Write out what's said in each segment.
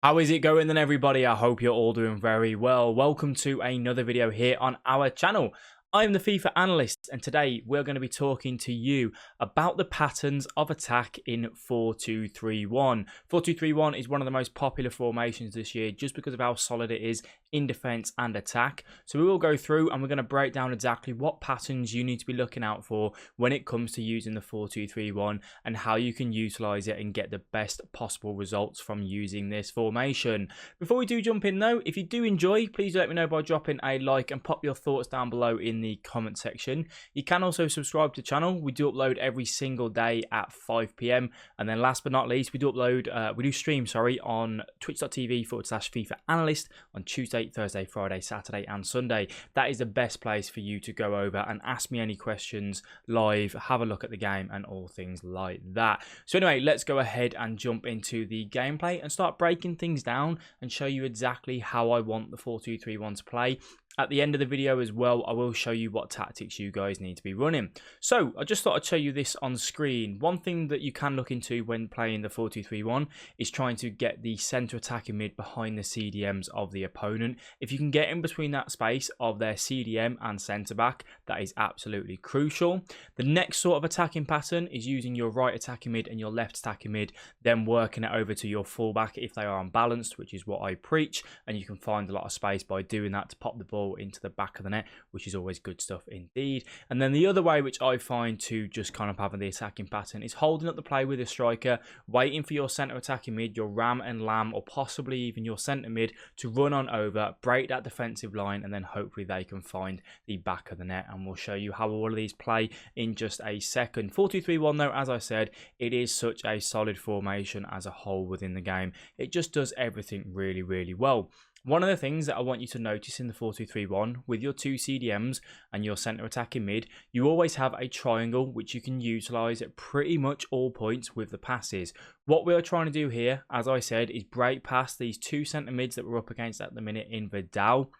How is it going then, everybody? I hope you're all doing very well. Welcome to another video here on our channel. I'm the FIFA analyst, and today we're going to be talking to you about the patterns of attack in 4-2-3-1. 4-2-3-1 is one of the most popular formations this year just because of how solid it is in defense and attack. So we will go through and we're going to break down exactly what patterns you need to be looking out for when it comes to using the 4-2-3-1 and how you can utilize it and get the best possible results from using this formation. Before we do jump in though, if you do enjoy, please let me know by dropping a like and pop your thoughts down below in the comment section. You can also subscribe to the channel. We do upload every single day at 5 PM, and then last but not least, we do stream on twitch.tv/FIFA analyst on Tuesday, Thursday, Friday, Saturday and Sunday. That is the best place for you to go over and ask me any questions live, have a look at the game and all things like that. So anyway, let's go ahead and jump into the gameplay and start breaking things down and show you exactly how I want the 4-2-3-1 to play. At the end of the video as well, I will show you what tactics you guys need to be running. So I just thought I'd show you this on screen. One thing that you can look into when playing the 4-2-3-1 is trying to get the centre attacking mid behind the CDMs of the opponent. If you can get in between that space of their CDM and centre back, that is absolutely crucial. The next sort of attacking pattern is using your right attacking mid and your left attacking mid, then working it over to your fullback if they are unbalanced, which is what I preach, and you can find a lot of space by doing that to pop the ball into the back of the net, which is always good stuff indeed. And then the other way, which I find to just kind of having the attacking pattern, is holding up the play with a striker, waiting for your centre attacking mid, your Ram and Lamb, or possibly even your centre mid to run on over, break that defensive line, and then hopefully they can find the back of the net. And we'll show you how all of these play in just a second. 4-2-3-1 though, as I said, it is such a solid formation as a whole within the game. It just does everything really, really well. One of the things that I want you to notice in the 4-2-3-1 with your two CDMs and your centre attacking mid, you always have a triangle which you can utilise at pretty much all points with the passes. What we're trying to do here, as I said, is break past these two centre mids that we're up against at the minute in Vidal.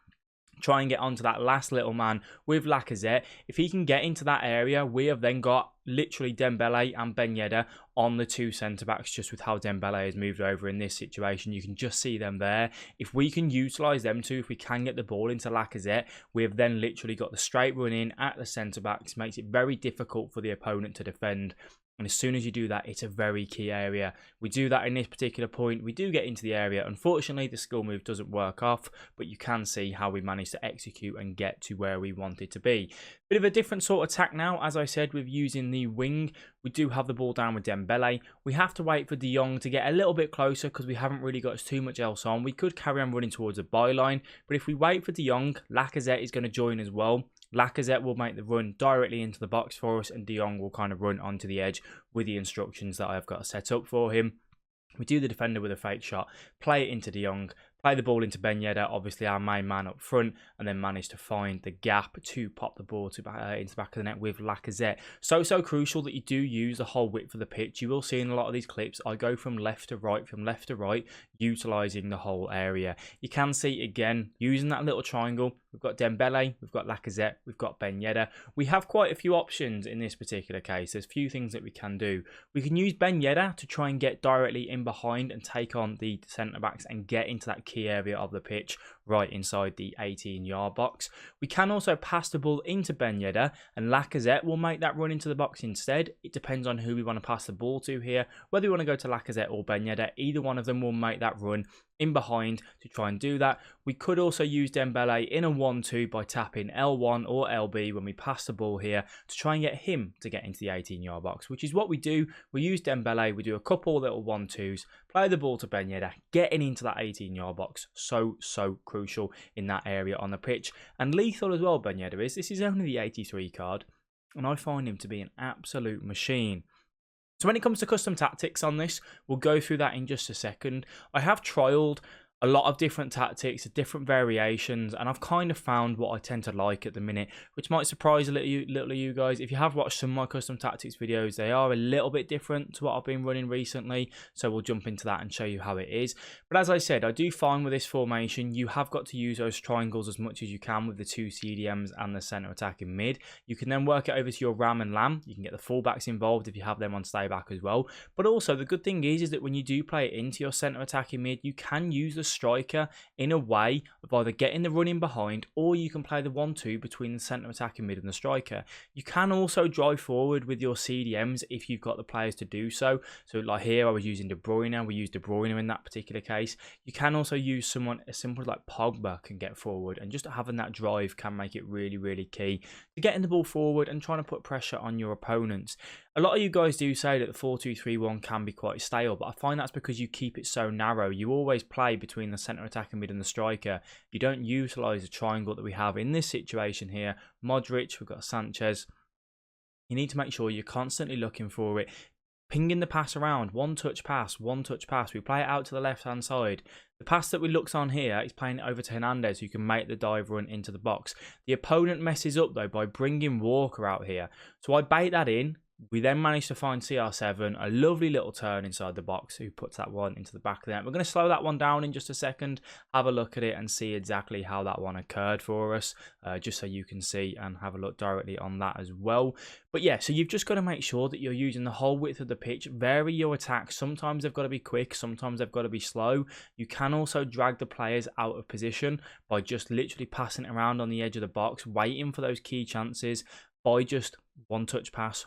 Try and get onto that last little man with Lacazette. If he can get into that area, we have then got literally Dembele and Ben Yedder on the two centre-backs, just with how Dembele has moved over in this situation. You can just see them there. If we can utilise them too, if we can get the ball into Lacazette, we have then literally got the straight run in at the centre-backs. Makes it very difficult for the opponent to defend. And as soon as you do that, it's a very key area. We do that in this particular point. We do get into the area. Unfortunately, the skill move doesn't work off, but you can see how we managed to execute and get to where we wanted to be. Bit of a different sort of attack now, as I said, with using the wing. We do have the ball down with Dembele. We have to wait for De Jong to get a little bit closer because we haven't really got too much else on. We could carry on running towards the byline, but if we wait for De Jong, Lacazette is going to join as well. Lacazette will make the run directly into the box for us, and De Jong will kind of run onto the edge with the instructions that I've got set up for him. We do the defender with a fake shot, play it into De Jong, play the ball into Ben Yedder, obviously our main man up front, and then manage to find the gap to pop the ball into the back of the net with Lacazette. So crucial that you do use the whole width of the pitch. You will see in a lot of these clips, I go from left to right, utilising the whole area. You can see, again, using that little triangle, we've got Dembele, we've got Lacazette, we've got Ben Yedder. We have quite a few options in this particular case. There's a few things that we can do. We can use Ben Yedder to try and get directly in behind and take on the centre-backs and get into that key area of the pitch right inside the 18-yard box. We can also pass the ball into Ben Yedder, and Lacazette will make that run into the box instead. It depends on who we want to pass the ball to here. Whether we want to go to Lacazette or Ben Yedder, either one of them will make that run in behind to try and do that. We could also use Dembele in a 1-2 by tapping L1 or LB when we pass the ball here to try and get him to get into the 18-yard box, which is what we do. We use Dembele, we do a couple little 1-2s, play the ball to Ben Yedder, getting into that 18-yard box. So crucial in that area on the pitch. And lethal as well, Ben Yedder is. This is only the 83 card, and I find him to be an absolute machine. So when it comes to custom tactics on this, we'll go through that in just a second. I have trialled a lot of different tactics, different variations, and I've kind of found what I tend to like at the minute, which might surprise a little of you guys. If you have watched some of my custom tactics videos, they are a little bit different to what I've been running recently, so we'll jump into that and show you how it is. But as I said, I do find with this formation, you have got to use those triangles as much as you can with the two CDMs and the centre attacking mid. You can then work it over to your Ram and Lam. You can get the fullbacks involved if you have them on stay back as well. But also, the good thing is that when you do play it into your centre attacking mid, you can use the striker in a way of either getting the running behind, or you can play the 1-2 between the centre attacking mid and the striker. You can also drive forward with your CDMs if you've got the players to do so. So like here I was using De Bruyne, we used De Bruyne in that particular case. You can also use someone as simple as like Pogba can get forward, and just having that drive can make it really, really key to getting the ball forward and trying to put pressure on your opponents. A lot of you guys do say that the 4-2-3-1 can be quite stale, but I find that's because you keep it so narrow. You always play between the centre attacking mid and the striker. You don't utilise the triangle that we have in this situation here. Modric, we've got Sanchez. You need to make sure you're constantly looking for it, pinging the pass around, one touch pass. We play it out to the left hand side. The pass that we looked on here is playing it over to Hernandez, who can make the dive run into the box. The opponent messes up though by bringing Walker out here, so I bait that in. We then managed to find CR7, a lovely little turn inside the box, who puts that one into the back of the net. We're going to slow that one down in just a second, have a look at it and see exactly how that one occurred for us, just so you can see and have a look directly on that as well. But yeah, so you've just got to make sure that you're using the whole width of the pitch, vary your attacks. Sometimes they've got to be quick, sometimes they've got to be slow. You can also drag the players out of position by just literally passing it around on the edge of the box, waiting for those key chances by just one touch pass,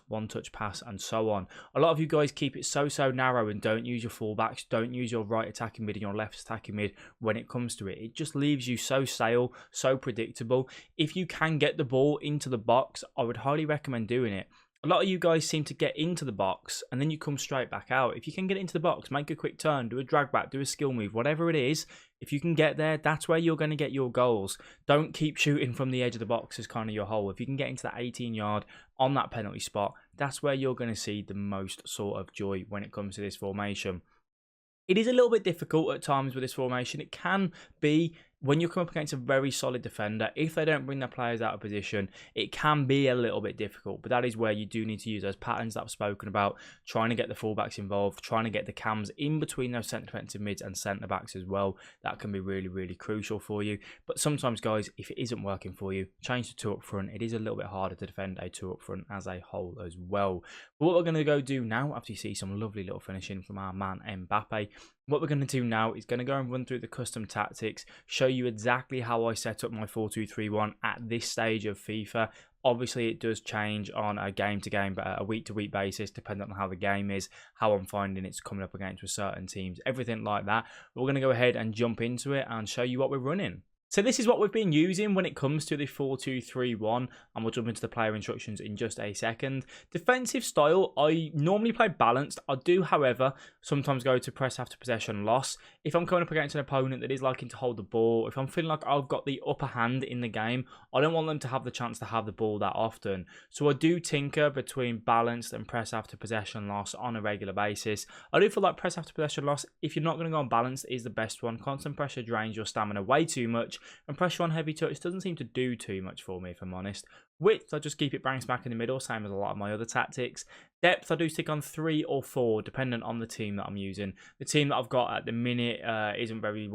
and so on. A lot of you guys keep it so narrow and don't use your fullbacks, don't use your right attacking mid and your left attacking mid when it comes to it. It just leaves you so stale, so predictable. If you can get the ball into the box, I would highly recommend doing it. A lot of you guys seem to get into the box and then you come straight back out. If you can get into the box, make a quick turn, do a drag back, do a skill move, whatever it is, if you can get there, that's where you're going to get your goals. Don't keep shooting from the edge of the box as kind of your hole. If you can get into that 18-yard on that penalty spot, that's where you're going to see the most sort of joy when it comes to this formation. It is a little bit difficult at times with this formation. It can be when you come up against a very solid defender. If they don't bring their players out of position, it can be a little bit difficult. But that is where you do need to use those patterns that I've spoken about, trying to get the fullbacks involved, trying to get the cams in between those centre defensive mids and centre backs as well. That can be really, really crucial for you. But sometimes, guys, if it isn't working for you, change the two up front. It is a little bit harder to defend a two up front as a whole as well. But what we're going to go do now, after you see some lovely little finishing from our man Mbappe, what we're going to do now is going to go and run through the custom tactics, show you exactly how I set up my 4-2-3-1 at this stage of FIFA. Obviously, it does change on a game-to-game, but a week-to-week basis, depending on how the game is, how I'm finding it's coming up against with certain teams, everything like that. But we're going to go ahead and jump into it and show you what we're running. So this is what we've been using when it comes to the 4-2-3-1, and we'll jump into the player instructions in just a second. Defensive style, I normally play balanced. I do, however, sometimes go to press after possession loss. If I'm coming up against an opponent that is liking to hold the ball, if I'm feeling like I've got the upper hand in the game, I don't want them to have the chance to have the ball that often. So I do tinker between balanced and press after possession loss on a regular basis. I do feel like press after possession loss, if you're not going to go on balanced, is the best one. Constant pressure drains your stamina way too much, and pressure on heavy touch doesn't seem to do too much for me, if I'm honest. Width, I just keep it bang smack in the middle, same as a lot of my other tactics. Depth, I do stick on 3 or 4, dependent on the team that I'm using. The team that I've got at the minute isn't very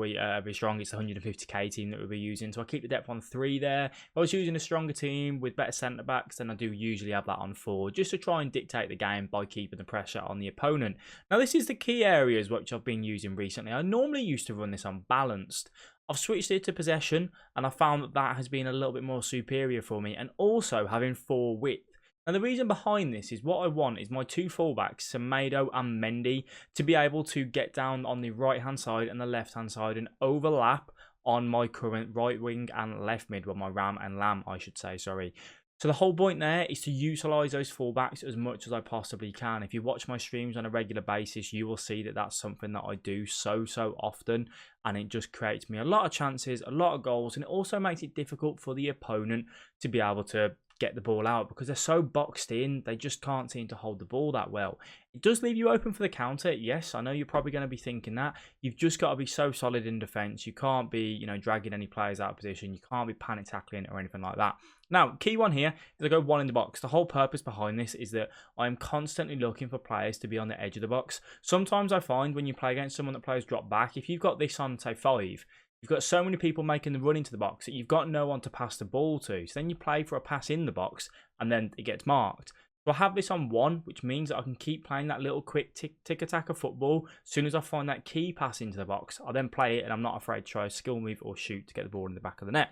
strong. It's the 150k team that we'll be using, so I keep the depth on 3 there. If I was using a stronger team with better centre backs, then I do usually have that on 4, just to try and dictate the game by keeping the pressure on the opponent. Now, this is the key areas which I've been using recently. I normally used to run this on balanced. I've switched it to possession, and I found that that has been a little bit more superior for me, and also having 4 width. And the reason behind this is what I want is my 2 fullbacks, Semedo and Mendy, to be able to get down on the right-hand side and the left-hand side and overlap on my current right wing and left mid, well, my Ram and Lam, I should say, sorry. So the whole point there is to utilise those fullbacks as much as I possibly can. If you watch my streams on a regular basis, you will see that that's something that I do so often, and it just creates me a lot of chances, a lot of goals, and it also makes it difficult for the opponent to be able to get the ball out because they're so boxed in. They just can't seem to hold the ball that well. It does leave you open for the counter. Yes, I know you're probably going to be thinking that. You've just got to be so solid in defence. You can't be, dragging any players out of position. You can't be panic tackling or anything like that. Now, key one here is I go one in the box. The whole purpose behind this is that I'm constantly looking for players to be on the edge of the box. Sometimes I find when you play against someone that plays drop back, if you've got this on, say, 5, you've got so many people making the run into the box that you've got no one to pass the ball to. So then you play for a pass in the box and then it gets marked. So I have this on 1, which means that I can keep playing that little quick tick-attack of football. As soon as I find that key pass into the box, I then play it and I'm not afraid to try a skill move or shoot to get the ball in the back of the net.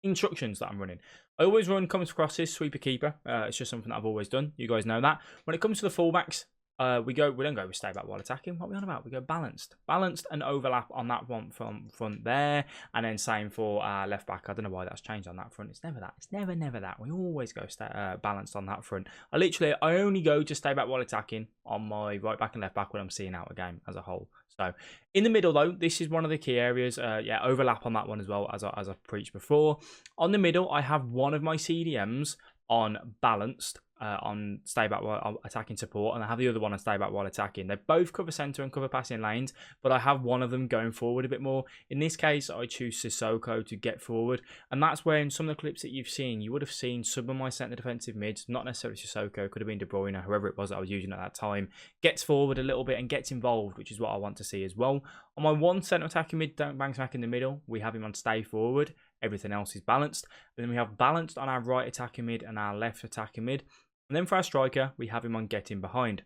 Instructions that I'm running. I always run comes crosses, sweeper, keeper. It's just something that I've always done. You guys know that. When it comes to the fullbacks, we don't go with stay back while attacking. What are we on about? We go balanced and overlap on that one from front there, and then same for left back. I don't know why that's changed on that front. It's never that. It's never that. We always go balanced on that front. I only go to stay back while attacking on my right back and left back when I'm seeing out a game as a whole. So in the middle though, this is one of the key areas. Overlap on that one as well as I've preached before. On the middle, I have one of my CDMs on balanced. On stay back while attacking support, and I have the other one on stay back while attacking. They both cover centre and cover passing lanes, but I have one of them going forward a bit more. In this case, I choose Sissoko to get forward, and that's where in some of the clips that you've seen, you would have seen some of my centre defensive mids, not necessarily Sissoko, could have been De Bruyne, whoever it was that I was using at that time, gets forward a little bit and gets involved, which is what I want to see as well. On my one centre attacking mid, don't bang smack in the middle, we have him on stay forward. Everything else is balanced. And then we have balanced on our right attacking mid and our left attacking mid. And then for our striker, we have him on getting behind.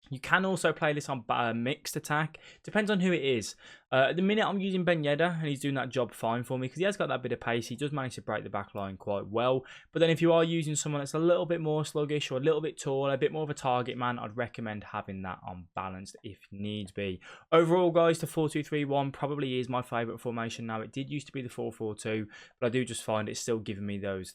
You can also play this on mixed attack. Depends on who it is. At the minute, I'm using Ben Yedder, and he's doing that job fine for me because he has got that bit of pace. He does manage to break the back line quite well. But then if you are using someone that's a little bit more sluggish or a little bit taller, a bit more of a target man, I'd recommend having that on balanced if needs be. Overall, guys, the 4-2-3-1 probably is my favourite formation now. It did used to be the 4-4-2, but I do just find it's still giving me those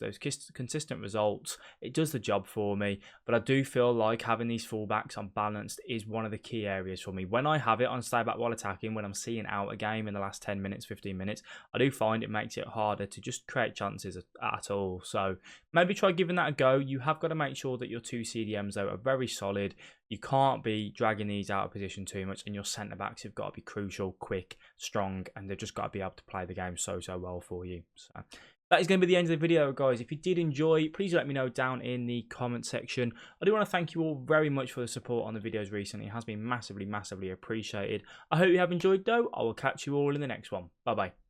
consistent results. It does the job for me, but I do feel like having these fullbacks on balanced is one of the key areas for me. When I have it on stay back while attacking, when I'm seeing out a game in the last 10 minutes, 15 minutes, I do find it makes it harder to just create chances at all. So maybe try giving that a go. You have got to make sure that your 2 CDMs though are very solid. You can't be dragging these out of position too much, and your centre backs have got to be crucial, quick, strong, and they've just got to be able to play the game so well for you. So that is going to be the end of the video, guys. If you did enjoy, please let me know down in the comment section. I do want to thank you all very much for the support on the videos recently. It has been massively appreciated. I hope you have enjoyed, though. I will catch you all in the next one. Bye-bye.